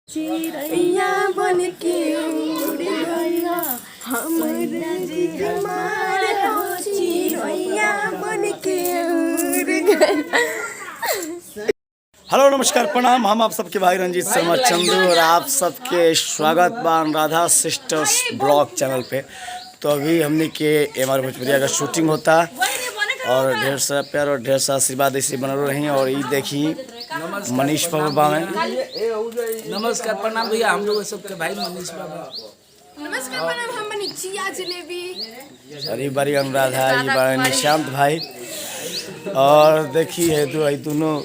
चिड़ैया बन के उड़ गया हमारा चिड़ैया बन के उड़ गया। हेलो नमस्कार प्रणाम। हम आप सबके भाई रंजीत शर्मा चंदू और आप सबके स्वागत बा राधा सिस्टर्स ब्लॉग चैनल पे। तो अभी हमने के एमआर भोजपुरिया का शूटिंग होता और ढेर सारा प्यार और ढेर सारा आशीर्वाद ऐसे बनल रही। और ये देखी मनीष बाबा में नमस्कार प्रणाम भैया हम लोग सबके भाई मनीष बाबा। नमस्कार प्रणाम, हम बनी चिया जलेबी और ये बारी अनुराधा, ये बारी निशांत भाई। और देखिए दोनों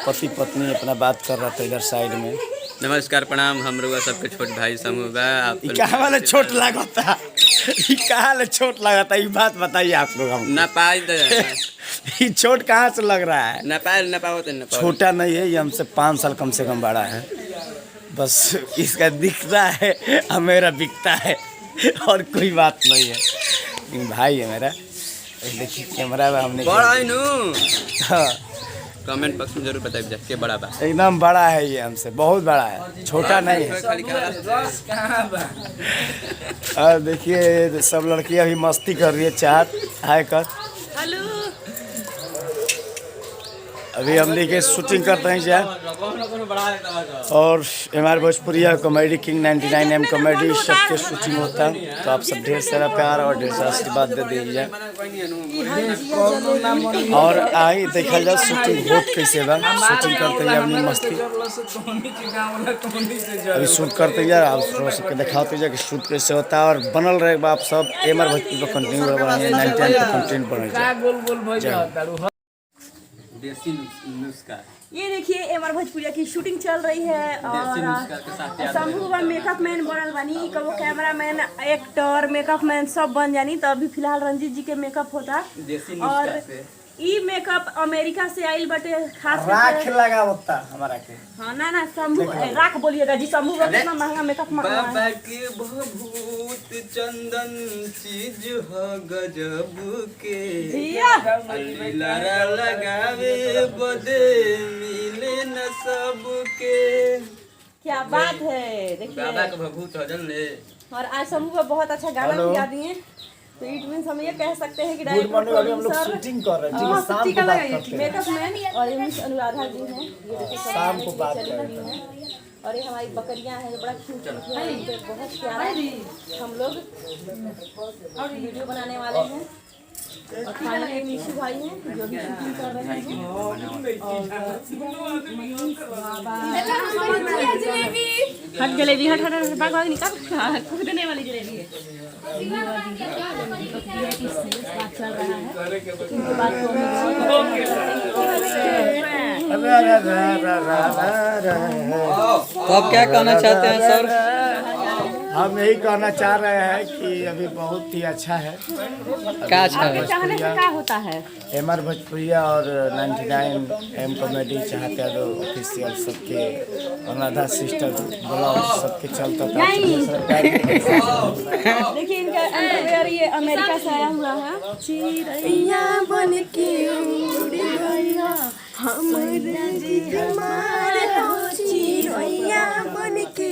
पति पत्नी अपना बात कर रहा था इधर साइड में। नमस्कार प्रणाम हम लोग सबके छोट भाई समूह बा। आप कहाँ वाले छोट लागता, कहाँ ले छोट लागता, ये बात बताइए आप लोग हम। ना पाई ये छोट कहाँ से लग रहा है? ना पाओ छोटा नहीं है, ये हमसे 5 साल कम से कम बड़ा है। बस इसका दिखता है और मेरा बिकता है और कोई बात नहीं है। भाई है मेरा, देखिए कैमरा में हमने बड़ा है नु। हाँ कमेंट बॉक्स में जरूर बताइए क्या बड़ा बा। एकदम बड़ा है, ये हमसे बहुत बड़ा है, छोटा नहीं है। और देखिए सब लड़कियां अभी मस्ती कर रही है, चाट हाय कर। हेलो, अभी हम लेके शूटिंग करते हैं जा। और एमआर भोजपुरिया कॉमेडी किंग 99M कॉमेडी सबके शूटिंग होता है। तो आप सब ढेर सारा प्यार और ढेर सारा आशीर्वाद दे दीजिए। और आगे देखा जाए शूटिंग बहुत कैसे बा। शूटिंग करते हैं अपनी मस्ती, अभी शूट करते हैं आप सबके दिखाते हैं कि शूट कैसे होता है। और बनल रहे आप सब एमआर भोजपुरी पर कंटिन्यू बनाइए, 99 पर कंटिन्यू बनाइए। ये देखिए एमआर भोजपुरिया की शूटिंग चल रही है और समूह मेकअप मैन बनल बानी, कबो camera man, actor, makeup man सब बन जानी। तो अभी फिलहाल रंजीत जी के मेकअप होता और ई मेकअप अमेरिका से आइल बटे, खास राख लगा होता हमारा के। हाँ ना समूह राख बोलिएगा जी, समूह का कितना महंगा मेकअप बाबा के भभूत चंदन चीज हो गजब के, लारा लगावे बदे मिले न सबके। क्या बात है, देखिए बाबा के भभूत हजन ले। और आज समूह का बहुत अच्छा गाना भी गा दिए। तो इट मींस हम ये कह सकते हैं कि गुड मॉर्निंग, अभी हम लोग शूटिंग कर रहे हैं। ठीक है, शाम को बात करते हैं। मेकअप मैन और ये मिस अनुराधा जी हैं, ये देखिए शाम को बात चली करेंगे। रही हैं। और ये हमारी बकरियां हैं, बड़ा क्यूट है, इनके बहुत प्यारा हम लोग वीडियो बनाने वाले हैं। और खाने में मीशू भाई हैं जो भी शूटिंग कर रहे हैं। और हट जलेबी, हट हट भाग भाग निकाल, कूदने वाली जलेबी है। बात चल रहा है, इनके बाद तो आप क्या कहना चाहते हैं सर? हम यही कहना चाह रहे हैं कि अभी बहुत ही अच्छा है। क्या अच्छा है? चाहने से क्या होता है? एमआर भोजपुरिया और 99M कॉमेडी चाहते हैं तो ऑफिशियल सबके अनुराधा सिस्टर ब्लॉग सबके चलता था। देखिए इनका अंडरवेयर ये अमेरिका से आया हुआ है। चिड़ैया बन के उड़ गया हमारा चिड़ैया बन के